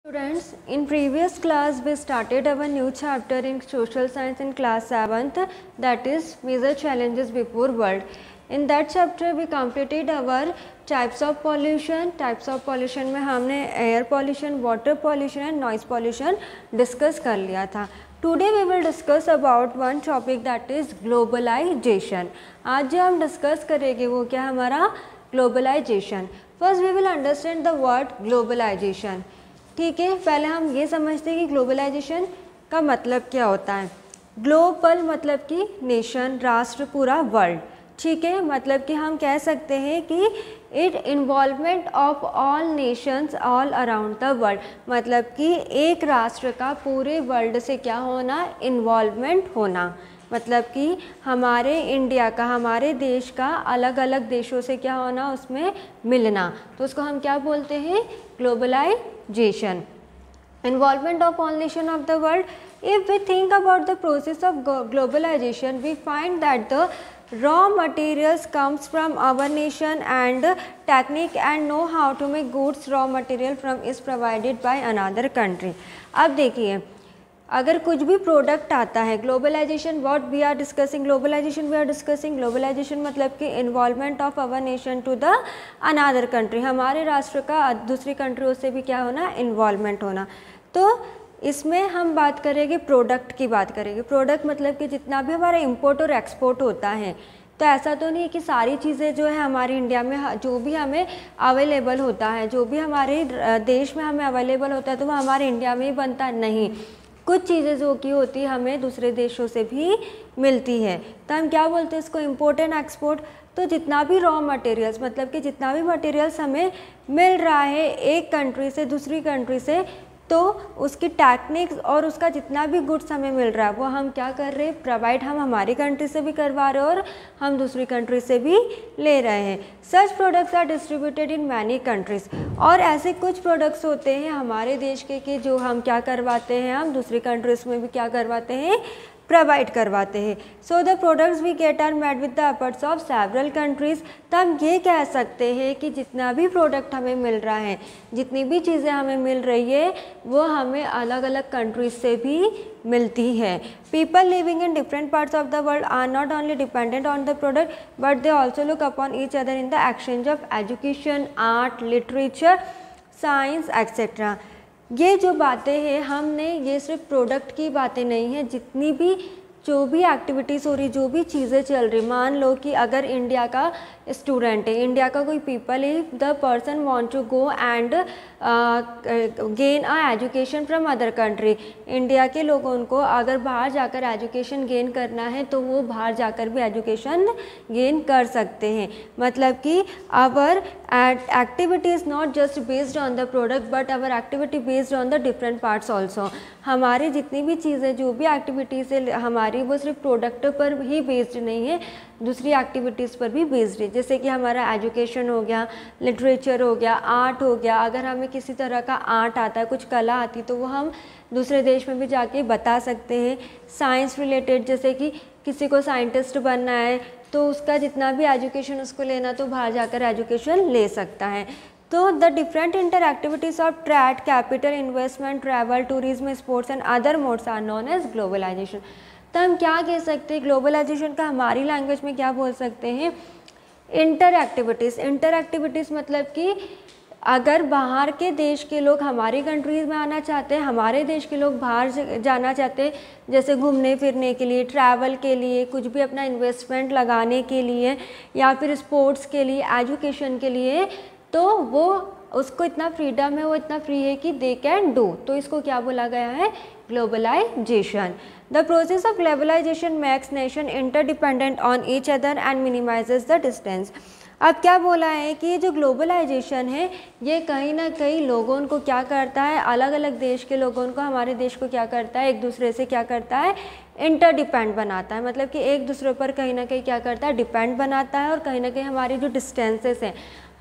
Students, in previous class we started our new chapter in social science in class 7th, that is major challenges before world. In that chapter we completed our types of pollution. Types of pollution में हमने air pollution, water pollution and noise pollution discuss कर लिया था. Today we will discuss about one topic that is globalization. आज जो हम discuss करेंगे वो क्या हमारा globalization. First we will understand the word globalization. ठीक है, पहले हम ये समझते हैं कि ग्लोबलाइजेशन का मतलब क्या होता है. ग्लोबल मतलब कि नेशन, राष्ट्र, पूरा वर्ल्ड. ठीक है, मतलब कि हम कह सकते हैं कि it involvement of all Nations all around the world. मतलब कि एक राष्ट्र का पूरे वर्ल्ड से क्या होना, इन्वॉल्वमेंट होना. मतलब कि हमारे इंडिया का, हमारे देश का अलग अलग देशों से क्या होना, उसमें मिलना, तो उसको हम क्या बोलते हैं, globalisation. Involvement of all nation of the world. If we think about the process of globalisation we find that the raw materials comes from our nation and technique and know how to make goods raw material from is provided by another country. अब देखिए, अगर कुछ भी product आता है, globalisation what we are discussing, globalisation मतलब कि involvement of our nation to the another country. हमारे राष्ट्र का दूसरी कंट्रियों से भी क्या होना, इन्वॉल्वमेंट होना. तो इसमें हम बात करेंगे, प्रोडक्ट की बात करेंगे. प्रोडक्ट मतलब कि जितना भी हमारा इंपोर्ट और एक्सपोर्ट होता है, तो ऐसा तो नहीं है कि सारी चीज़ें जो है हमारे इंडिया में जो भी हमें अवेलेबल होता है, जो भी हमारे देश में हमें अवेलेबल होता है, तो वो हमारे इंडिया में ही बनता नहीं. कुछ चीज़ें जो की होती है हमें दूसरे देशों से भी मिलती है, तो हम क्या बोलते हैं इसको, इम्पोर्ट एंड एक्सपोर्ट. तो जितना भी रॉ मटेरियल्स मतलब कि जितना भी मटेरियल्स हमें मिल रहा है एक कंट्री से दूसरी कंट्री से, तो उसकी टेक्निक्स और उसका जितना भी गुड्स हमें मिल रहा है वो हम क्या कर रहे हैं, प्रोवाइड हम हमारी कंट्री से भी करवा रहे हैं और हम दूसरी कंट्री से भी ले रहे हैं. Such products are distributed in many countries. और ऐसे कुछ प्रोडक्ट्स होते हैं हमारे देश के कि जो हम क्या करवाते हैं, हम दूसरी कंट्रीज़ में भी क्या करवाते हैं, प्रोवाइड करवाते हैं. So the products we get are made with the efforts of several countries. तो हम ये कह सकते हैं कि जितना भी प्रोडक्ट हमें मिल रहा है, जितनी भी चीज़ें हमें मिल रही है, वो हमें अलग अलग कंट्रीज से भी मिलती है. People living in different parts of the world are not only dependent on the product but they also look upon each other in the exchange of education, art, literature, science etcetera. ये जो बातें हैं, हमने ये सिर्फ product की बातें नहीं है, जितनी भी जो भी एक्टिविटीज़ हो रही, जो भी चीज़ें चल रही, मान लो कि अगर इंडिया का स्टूडेंट है, इंडिया का कोई पीपल है, the person want to go and gain a education from other country. India के लोगों को अगर बाहर जाकर एजुकेशन गेन करना है तो वो बाहर जाकर भी एजुकेशन गेन कर सकते हैं. मतलब कि our activity is not just based on the product but our activity based on the different parts also. हमारी जितनी भी चीज़ें, जो भी एक्टिविटीज़ है हमारी, वो सिर्फ प्रोडक्ट पर ही बेस्ड नहीं है, दूसरी एक्टिविटीज़ पर भी बेस्ड है. जैसे कि हमारा एजुकेशन हो गया, लिटरेचर हो गया, आर्ट हो गया. अगर हमें किसी तरह का आर्ट आता है, कुछ कला आती, तो वो हम दूसरे देश में भी जाके बता सकते हैं. साइंस रिलेटेड, जैसे कि किसी को साइंटिस्ट बनना है तो उसका जितना भी एजुकेशन उसको लेना, तो बाहर जाकर एजुकेशन ले सकता है. तो the different inter activities of trade, capital, investment, travel, tourism, sports and other modes are known as globalisation. तो हम क्या कह सकते हैं, ग्लोबलाइजेशन का हमारी लैंग्वेज में क्या बोल सकते हैं, इंटर एक्टिविटीज़. इंटर एक्टिविटीज़ मतलब कि अगर बाहर के देश के लोग हमारी कंट्रीज़ में आना चाहते हैं, हमारे देश के लोग बाहर जाना चाहते हैं, जैसे घूमने फिरने के लिए, ट्रैवल के लिए, कुछ भी अपना इन्वेस्टमेंट लगाने के लिए, या फिर स्पोर्ट्स के लिए, एजुकेशन के लिए, तो वो उसको इतना फ्रीडम है, वो इतना फ्री है कि दे कैन डू. तो इसको क्या बोला गया है, globalisation. The process of globalisation makes nation interdependent on each other and minimises the distance. अब क्या बोला है कि ये जो ग्लोबलाइजेशन है, ये कहीं ना कहीं लोगों को क्या करता है, अलग अलग देश के लोगों को, हमारे देश को क्या करता है, एक दूसरे से क्या करता है, इंटरडिपेंड बनाता है. मतलब कि एक दूसरे पर कहीं ना कहीं क्या करता है, डिपेंड बनाता है, और कहीं ना कहीं हमारी जो डिस्टेंसेस हैं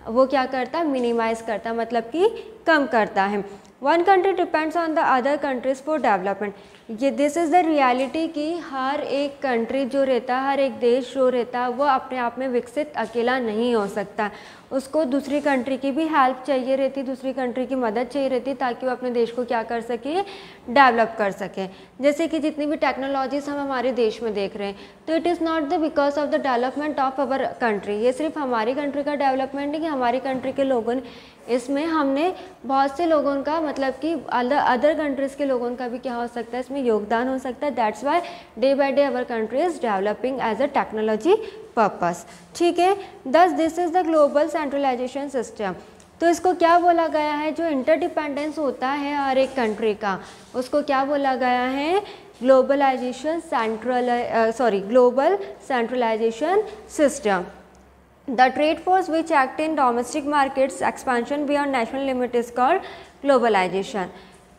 वो क्या करता है, मिनिमाइज़ करता है, मतलब कि कम करता है. One country depends on the other countries for development. ये दिस इज़ द रियलिटी कि हर एक कंट्री जो रहता है, हर एक देश जो रहता है, वो अपने आप में विकसित अकेला नहीं हो सकता। उसको दूसरी कंट्री की भी हेल्प चाहिए रहती, दूसरी कंट्री की मदद चाहिए रहती, ताकि वो अपने देश को क्या कर सके, डेवलप कर सके। जैसे कि जितनी भी टेक्नोलॉजीज़ हम हमारे देश में देख रहे हैं, तो it is not the because of the development of our country. ये सिर्फ हमारी कंट्री का डेवलपमेंट है कि हमारी कंट्री के लोगों ने, इसमें हमने बहुत से लोगों का, मतलब कि अदर कंट्रीज़ के लोगों का भी क्या हो सकता है, इसमें योगदान हो सकता है। That's why day by day our country is developing as a technology purpose. ठीक है, दस this is the global centralisation system. तो इसको क्या बोला गया है, जो इंटरडिपेंडेंस होता है हर एक कंट्री का, उसको क्या बोला गया है, globalisation global centralisation system. The trade force which act in domestic markets expansion beyond national limit is called globalization।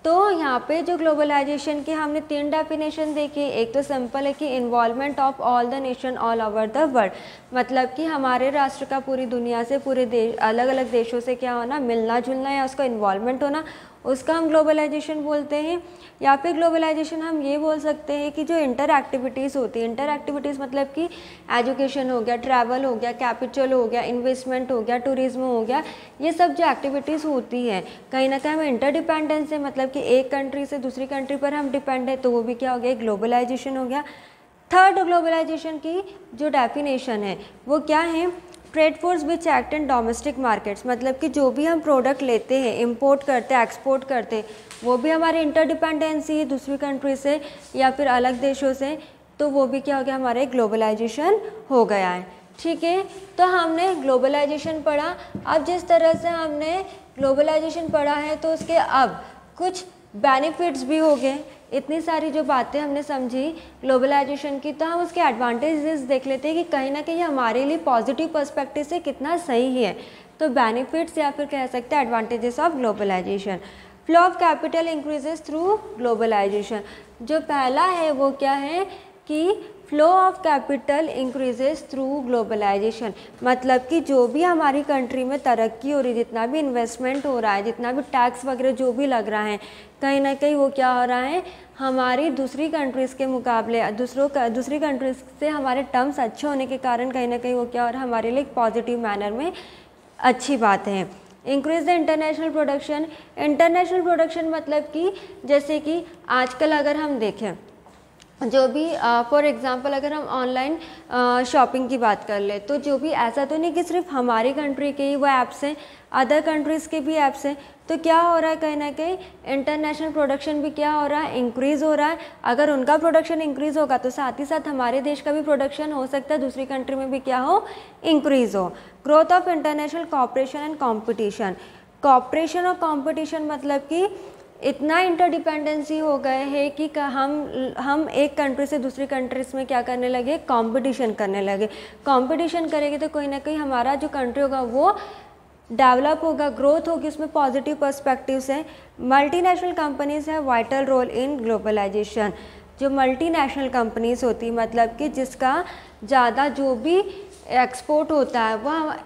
तो यहाँ पे जो ग्लोबलाइजेशन की हमने 3 डेफिनेशन देखी। एक तो सिंपल है कि involvement of all the nation all over the world, मतलब कि हमारे राष्ट्र का पूरी दुनिया से, पूरे देश, अलग अलग देशों से क्या होना, मिलना जुलना या उसका इन्वॉल्वमेंट होना, उसका हम ग्लोबलाइजेशन बोलते हैं। या फिर ग्लोबलाइजेशन हम ये बोल सकते हैं कि जो इंटर एक्टिविटीज़ होती है, इंटर एक्टिविटीज़ मतलब कि एजुकेशन हो गया, ट्रैवल हो गया, कैपिटल हो गया, इन्वेस्टमेंट हो गया, टूरिज्म हो गया, ये सब जो एक्टिविटीज़ होती है, कहीं ना कहीं हम इंटरडिपेंडेंस है, मतलब कि एक कंट्री से दूसरी कंट्री पर हम डिपेंड है, तो वो भी क्या हो गया, ग्लोबलाइजेशन हो गया। थर्ड ग्लोबलाइजेशन की जो डेफिनेशन है वो क्या है, trade force which act in domestic markets, मतलब कि जो भी हम प्रोडक्ट लेते हैं, इंपोर्ट करते हैं, एक्सपोर्ट करते हैं, वो भी हमारी इंटरडिपेंडेंसी है दूसरी कंट्री से या फिर अलग देशों से, तो वो भी क्या हो गया, हमारे ग्लोबलाइजेशन हो गया है। ठीक है, तो हमने ग्लोबलाइजेशन पढ़ा। अब जिस तरह से हमने ग्लोबलाइजेशन पढ़ा है, तो उसके अब कुछ बेनिफिट्स भी हो गए। इतनी सारी जो बातें हमने समझी ग्लोबलाइजेशन की, तो हम उसके एडवांटेजेस देख लेते हैं कि कहीं ना कहीं हमारे लिए पॉजिटिव पर्सपेक्टिव से कितना सही है। तो बेनिफिट्स या फिर कह सकते हैं advantages of globalisation. Flow of capital increases through globalisation. जो पहला है वो क्या है कि flow of capital increases through globalisation, मतलब कि जो भी हमारी कंट्री में तरक्की हो रही है, जितना भी इन्वेस्टमेंट हो रहा है, जितना भी टैक्स वगैरह जो भी लग रहा है, कहीं ना कहीं वो क्या हो रहा है, हमारी दूसरी कंट्रीज़ के मुकाबले दूसरी कंट्रीज़ से हमारे टर्म्स अच्छे होने के कारण कहीं ना कहीं वो क्या हो रहा है, हमारे लिए एक पॉजिटिव मैनर में अच्छी बात है। Increase the international production. International production मतलब कि जैसे कि आजकल अगर हम देखें, जो भी फॉर एग्ज़ाम्पल अगर हम ऑनलाइन शॉपिंग की बात कर ले, तो जो भी, ऐसा तो नहीं कि सिर्फ हमारी कंट्री के ही वो ऐप्स हैं, अदर कंट्रीज़ के भी ऐप्स हैं, तो क्या हो रहा है, कहीं ना कहीं इंटरनेशनल प्रोडक्शन भी क्या हो रहा है, इंक्रीज़ हो रहा है। अगर उनका प्रोडक्शन इंक्रीज़ होगा तो साथ ही साथ हमारे देश का भी प्रोडक्शन हो सकता है दूसरी कंट्री में भी क्या हो, इंक्रीज़ हो। Growth of international cooperation and competition. Cooperation और कॉम्पिटिशन मतलब कि इतना इंटरडिपेंडेंसी हो गए है कि हम एक कंट्री से दूसरी कंट्रीज़ में क्या करने लगे, कंपटीशन करने लगे। कंपटीशन करेंगे तो कहीं ना कहीं हमारा जो कंट्री होगा वो डेवलप होगा, ग्रोथ होगी, उसमें पॉजिटिव पर्सपेक्टिव्स हैं। मल्टीनेशनल कंपनीज़ है वाइटल रोल इन ग्लोबलाइजेशन। जो मल्टीनेशनल कंपनीज़ होती, मतलब कि जिसका ज़्यादा जो भी एक्सपोर्ट होता है वह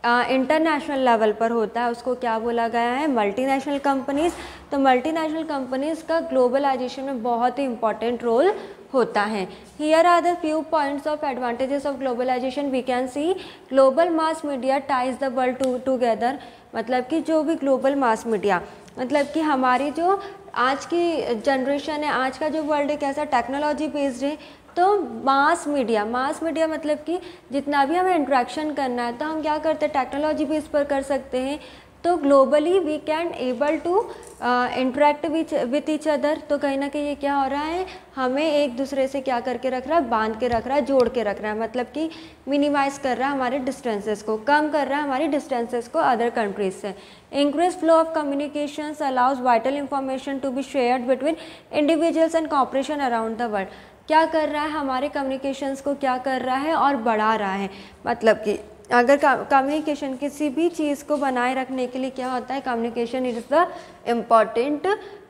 इंटरनेशनल लेवल पर होता है, उसको क्या बोला गया है, मल्टीनेशनल कंपनीज़। तो मल्टीनेशनल कंपनीज़ का ग्लोबलाइजेशन में बहुत ही इंपॉर्टेंट रोल होता है। Here are the few points of advantages of globalisation. We can see global mass media ties the world together, मतलब कि जो भी ग्लोबल मास मीडिया, मतलब कि हमारी जो आज की जनरेशन है, आज का जो वर्ल्ड है कैसा टेक्नोलॉजी बेस्ड है, तो मास मीडिया मतलब कि जितना भी हमें इंट्रैक्शन करना है तो हम क्या करते हैं, टेक्नोलॉजी बेस पर कर सकते हैं। तो globally we can able to interact with each other. तो कहीं ना कहीं ये क्या हो रहा है, हमें एक दूसरे से क्या करके रख रहा है, बांध के रख रहा है, जोड़ के रख रहा है, मतलब कि मिनिमाइज़ कर रहा है हमारे डिस्टेंसेस को, कम कर रहा है हमारी डिस्टेंसेस को अदर कंट्रीज से। Increase flow of communications allows vital information to be shared between individuals and cooperation around the world. क्या कर रहा है, हमारे कम्युनिकेशंस को क्या कर रहा है और बढ़ा रहा है। मतलब कि अगर कम्युनिकेशन किसी भी चीज़ को बनाए रखने के लिए क्या होता है, communication is the important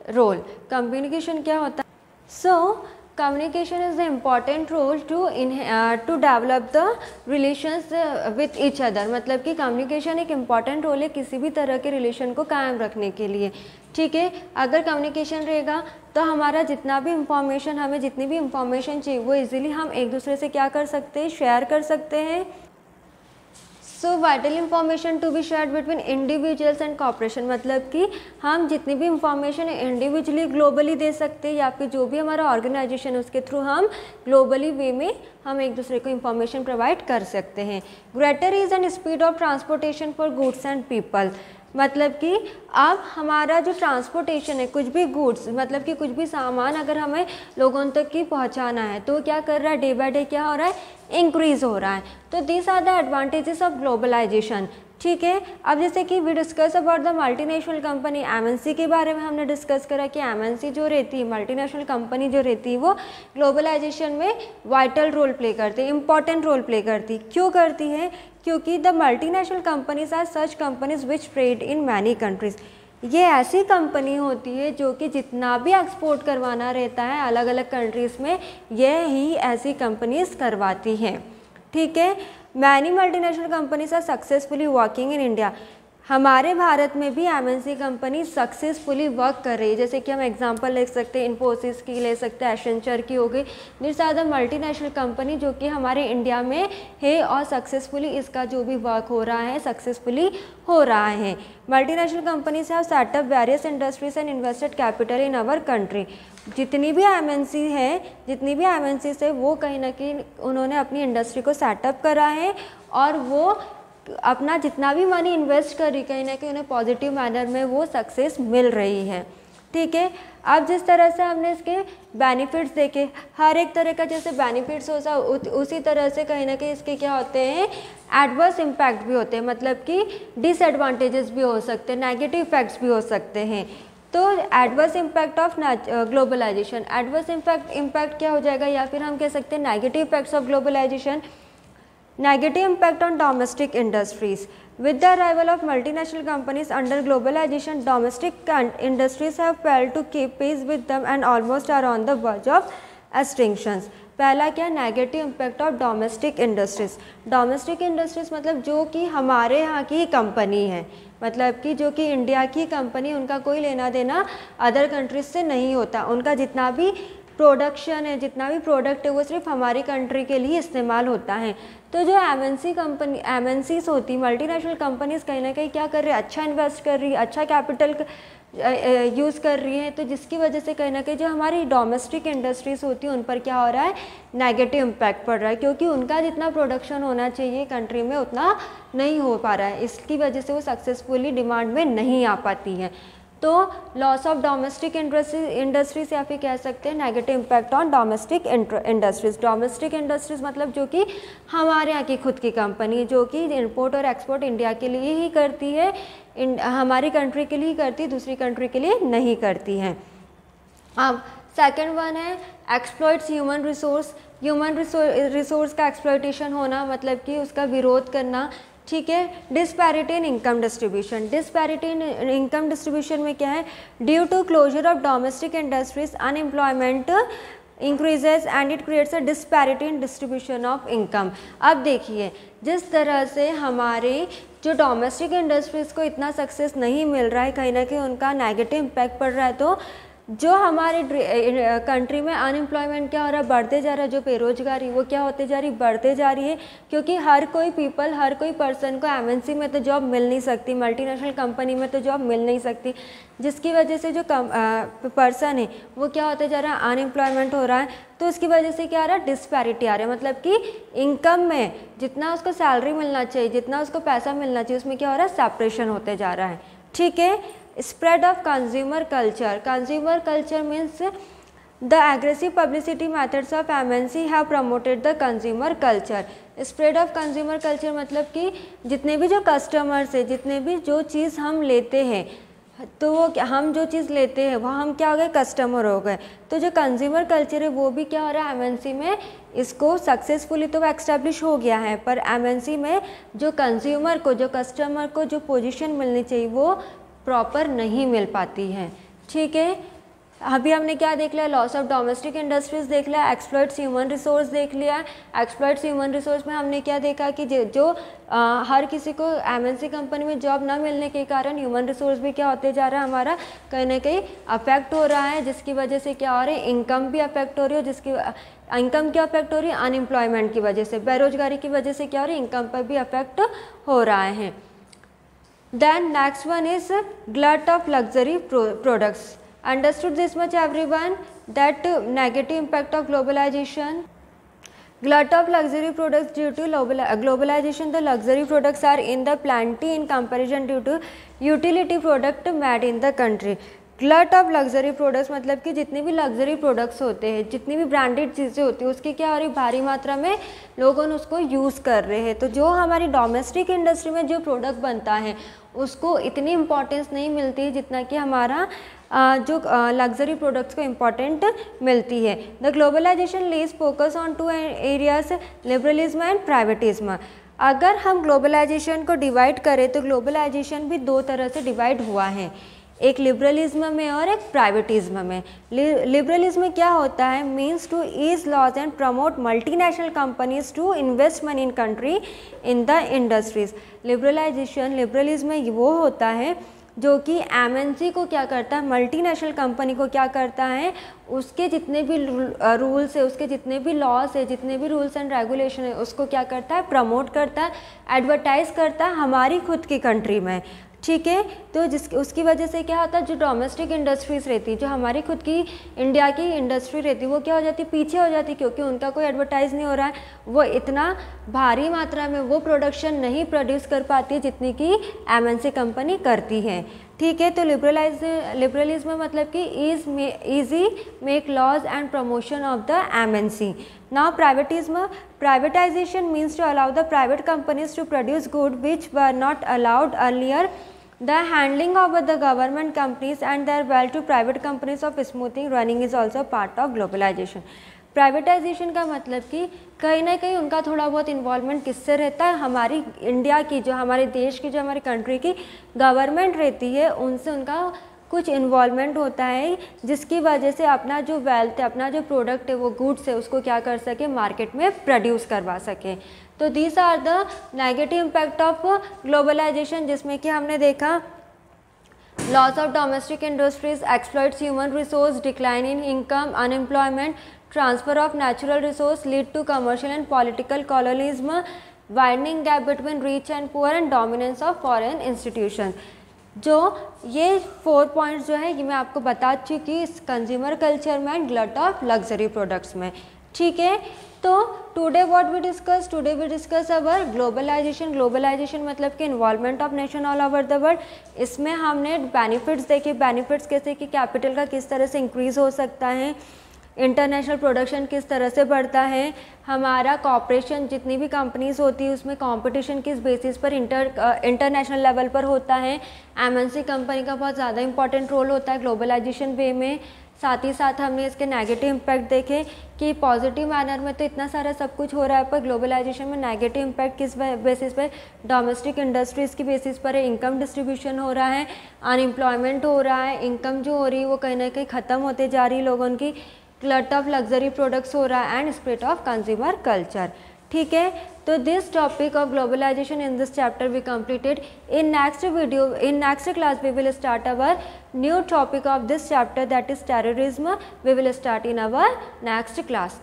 role. Communication क्या होता है, सो communication is the important role to develop the relations with each other। मतलब कि communication एक important role है किसी भी तरह के relation को कायम रखने के लिए, ठीक है। अगर communication रहेगा तो हमारा जितना भी इंफॉर्मेशन, हमें जितनी भी इंफॉर्मेशन चाहिए वो इजीली हम एक दूसरे से क्या कर सकते हैं, शेयर कर सकते हैं। So vital information to be shared between individuals and corporation, मतलब कि हम जितनी भी इंफॉर्मेशन इंडिविजुअली ग्लोबली दे सकते हैं या फिर जो भी हमारा ऑर्गेनाइजेशन है उसके थ्रू हम ग्लोबली वे में हम एक दूसरे को इंफॉर्मेशन प्रोवाइड कर सकते हैं। Greater ease and speed of transportation for goods and people, मतलब कि अब हमारा जो ट्रांसपोर्टेशन है, कुछ भी गुड्स मतलब कि कुछ भी सामान अगर हमें लोगों तक की पहुंचाना है तो क्या कर रहा है, डे बाय डे क्या हो रहा है, इंक्रीज़ हो रहा है। तो this are the advantages of globalisation, ठीक है। अब जैसे कि we discuss about the multinational company, MNC के बारे में हमने डिस्कस करा कि एमएनसी जो रहती है, मल्टीनेशनल कंपनी जो रहती है वो ग्लोबलाइजेशन में वाइटल रोल प्ले करती है, इंपॉर्टेंट रोल प्ले करती है। क्यों करती है? क्योंकि the multinational companies are such companies which trade in many countries. ये ऐसी कंपनी होती है जो कि जितना भी एक्सपोर्ट करवाना रहता है अलग अलग कंट्रीज़ में, ये ही ऐसी कंपनीज करवाती हैं, ठीक है। Many multinational companies are successfully working in India. हमारे भारत में भी एमएनसी कंपनी सक्सेसफुली वर्क कर रही है। जैसे कि हम एग्जांपल ले सकते हैं, इन्फोसिस की ले सकते हैं, एसेंचर की हो गई, this are the multinational company जो कि हमारे इंडिया में है और सक्सेसफुली इसका जो भी वर्क हो रहा है सक्सेसफुली हो रहा है। Multinational companies have set up various industries and invested capital in our country. जितनी भी एमएनसी है वो कहीं ना कहीं उन्होंने अपनी इंडस्ट्री को सेटअप करा है और वो अपना जितना भी मनी इन्वेस्ट कर रही कहीं ना कहीं उन्हें पॉजिटिव मैनर में वो सक्सेस मिल रही है, ठीक है। अब जिस तरह से हमने इसके बेनिफिट्स देखे, हर एक तरह का जैसे बेनिफिट्स होता है उसी तरह से कहीं ना कहीं इसके क्या होते हैं, एडवर्स इम्पैक्ट भी होते हैं, मतलब कि डिसएडवांटेजेस भी हो सकते हैं, नेगेटिव इफेक्ट्स भी हो सकते हैं। तो adverse impact of globalisation, adverse impact क्या हो जाएगा, या फिर हम कह सकते हैं negative effects of globalisation. Negative impact on domestic industries. With the arrival of multinational companies under globalization, domestic industries have failed to keep pace with them and almost are on the verge of extinctions. पहला क्या, negative impact of domestic industries. Domestic industries मतलब जो कि हमारे यहाँ की company है, मतलब कि जो कि इंडिया की कंपनी, उनका कोई लेना देना अदर कंट्रीज से नहीं होता। उनका जितना भी प्रोडक्शन है, जितना भी प्रोडक्ट है वो सिर्फ हमारी कंट्री के लिए इस्तेमाल होता है। तो जो एमएनसीज होती, मल्टीनेशनल कंपनीज कहीं ना कहीं क्या कर रही है, अच्छा इन्वेस्ट कर रही है, अच्छा कैपिटल यूज़ कर रही है, तो जिसकी वजह से कहीं ना कहीं जो हमारी डोमेस्टिक इंडस्ट्रीज़ होती हैं उन पर क्या हो रहा है, नेगेटिव इम्पैक्ट पड़ रहा है, क्योंकि उनका जितना प्रोडक्शन होना चाहिए कंट्री में उतना नहीं हो पा रहा है। इसकी वजह से वो सक्सेसफुली डिमांड में नहीं आ पाती है। तो लॉस ऑफ डोमेस्टिक इंडस्ट्रीज या फिर कह सकते हैं negative impact on domestic industries. Domestic industries मतलब जो कि हमारे यहाँ की खुद की कंपनी जो कि इंपोर्ट और एक्सपोर्ट इंडिया के लिए ही करती है, हमारी कंट्री के लिए ही करती है, दूसरी कंट्री के लिए नहीं करती है। अब सेकेंड वन है exploits human resource. Human resource का एक्सप्लॉइटेशन होना मतलब कि उसका विरोध करना, ठीक है। Disparity in income distribution. Disparity in income distribution में क्या है, due to closure of domestic industries unemployment increases and it creates a disparity in distribution of income. अब देखिए जिस तरह से हमारे जो डोमेस्टिक इंडस्ट्रीज़ को इतना सक्सेस नहीं मिल रहा है, कहीं ना कहीं उनका नेगेटिव इम्पैक्ट पड़ रहा है, तो जो हमारे कंट्री में अनएम्प्लॉयमेंट क्या हो रहा है, बढ़ते जा रहा है। जो बेरोजगारी वो क्या होते जा रही, बढ़ते जा रही है, क्योंकि हर कोई पर्सन को एमएनसी में तो जॉब मिल नहीं सकती, मल्टीनेशनल कंपनी में तो जॉब मिल नहीं सकती, जिसकी वजह से जो पर्सन है वो क्या होते जा रहा है, अनएम्प्लॉयमेंट हो रहा है। तो उसकी वजह से क्या आ रहा है, डिस्पैरिटी आ रहा है, मतलब कि इनकम में जितना उसको सैलरी मिलना चाहिए, जितना उसको पैसा मिलना चाहिए, उसमें क्या हो रहा है, सेपरेशन होते जा रहा है, ठीक है। Spread of consumer culture. Consumer culture means the aggressive publicity methods of MNC have promoted the consumer culture. Spread of consumer culture मतलब कि जितने भी जो कस्टमर्स है, जितने भी जो चीज़ हम लेते हैं, तो वो हम जो चीज़ लेते हैं वो हम क्या हो गए, कस्टमर हो गए। तो जो कंज्यूमर कल्चर है वो भी क्या हो रहा है, एमएनसी में इसको सक्सेसफुली तो एक्स्टेब्लिश हो गया है, पर एमएनसी में जो कंज्यूमर को, जो कस्टमर को जो पोजीशन मिलनी चाहिए वो प्रॉपर नहीं मिल पाती है, ठीक है। अभी हमने क्या देख लिया, लॉस ऑफ डोमेस्टिक इंडस्ट्रीज देख लिया, एक्सप्लॉइट्स ह्यूमन रिसोर्स देख लिया। एक्सप्लॉइट्स ह्यूमन रिसोर्स में हमने क्या देखा कि जो हर किसी को एमएनसी कंपनी में जॉब ना मिलने के कारण ह्यूमन रिसोर्स भी क्या होते जा रहा है, हमारा कहीं ना कहीं अफेक्ट हो रहा है, जिसकी वजह से क्या हो रहा है, इनकम भी अफेक्ट हो रही है, जिसकी इनकम क्या अफेक्ट हो रही है, अनएम्प्लॉयमेंट की वजह से, बेरोजगारी की वजह से क्या हो रही है, इनकम पर भी अफेक्ट हो रहा है। Then next one is glut of luxury products. Understood this much everyone, that negative impact of globalization. Glut of luxury products due to globalization. The luxury products are in the plenty in comparison due to utility product made in the country. Glut of luxury products मतलब कि जितने भी luxury products होते हैं, जितनी भी branded चीज़ें होती हैं, उसकी क्या हो रही, भारी मात्रा में लोगों ने उसको यूज़ कर रहे हैं। तो जो हमारी डोमेस्टिक इंडस्ट्री में जो प्रोडक्ट बनता है उसको इतनी इम्पोर्टेंस नहीं मिलती जितना कि हमारा जो लग्जरी प्रोडक्ट्स को इम्पॉर्टेंट मिलती है। The globalisation lays focus on two areas, liberalism and privatism. अगर हम ग्लोबलाइजेशन को डिवाइड करें तो ग्लोबलाइजेशन भी दो तरह से डिवाइड हुआ है, एक लिबरलिज्म में और एक प्राइवेटिज्म में। लिबरलिज्म क्या होता है, means to ease laws and promote multinational companies to invest money in country in the industries. Liberalism वो होता है जो कि एमएनसी को क्या करता है, मल्टीनेशनल कंपनी को क्या करता है, उसके जितने भी रूल्स है, उसके जितने भी लॉस है, जितने भी रूल्स एंड रेगुलेशन है, उसको क्या करता है, प्रमोट करता है, एडवर्टाइज करता है हमारी खुद की कंट्री में। ठीक है, तो उसकी वजह से क्या होता है, जो डोमेस्टिक इंडस्ट्रीज़ रहती है, जो हमारी खुद की इंडिया की इंडस्ट्री रहती है, वो क्या हो जाती है, पीछे हो जाती है, क्योंकि उनका कोई एडवर्टाइज नहीं हो रहा है, वो इतना भारी मात्रा में वो प्रोडक्शन नहीं प्रोड्यूस कर पाती है जितनी कि एमएनसी कंपनी करती है। ठीक है, तो लिबरलिज्म मतलब कि easy make laws and promotion of the MNC. Now privatisation means to allow the private companies to produce good which were not allowed earlier. The handling of the government companies and their well to private companies of smoothing running is also part of globalization. Privatisation का मतलब कि कहीं ना कहीं उनका थोड़ा बहुत involvement किससे रहता है, हमारी इंडिया की, जो हमारे देश की, जो हमारी कंट्री की गवर्नमेंट रहती है, उनसे उनका कुछ इन्वॉल्वमेंट होता है, जिसकी वजह से अपना जो वेल्थ है, अपना जो प्रोडक्ट है, वो गुड्स है, उसको क्या कर सके, मार्केट में प्रोड्यूस करवा सके। तो these are the negative impact of globalisation, जिसमें कि हमने देखा loss of domestic industries, exploits human resource, decline in income, unemployment, transfer of natural resource lead to commercial and political colonialism, widening gap between rich and poor and dominance of foreign institution. जो ये 4 points जो है ये मैं आपको बता चुकी इस कंज्यूमर कल्चर में and glut of luxury products में। ठीक है, तो today what we discuss, today we discuss our globalisation मतलब कि involvement of nation all over the world. इसमें हमने बेनिफिट्स देखे, बेनिफिट्स कैसे कि कैपिटल का किस तरह से इंक्रीज हो सकता है, इंटरनेशनल प्रोडक्शन किस तरह से बढ़ता है, हमारा कॉपरेशन, जितनी भी कंपनीज होती है उसमें कंपटीशन किस बेसिस पर इंटरनेशनल लेवल पर होता है, एमएनसी कंपनी का बहुत ज़्यादा इंपॉर्टेंट रोल होता है ग्लोबलाइजेशन वे में। साथ ही साथ हमने इसके नेगेटिव इम्पैक्ट देखे कि पॉजिटिव मैनर में तो इतना सारा सब कुछ हो रहा है, पर ग्लोबलाइजेशन में नेगेटिव इम्पैक्ट किस बेसिस पे, डोमेस्टिक इंडस्ट्रीज़ की बेसिस पर है, इनकम डिस्ट्रीब्यूशन हो रहा है, अनएम्प्लॉयमेंट हो रहा है, इनकम जो हो रही है वो कहीं ना कहीं ख़त्म होते जा रही है लोगों की, ग्लट ऑफ लग्जरी प्रोडक्ट्स हो रहा है and spread of consumer culture. ठीक है, तो this topic of globalisation in this chapter we completed. In next class we will start our new topic of this chapter, that is terrorism. We will start in our next class.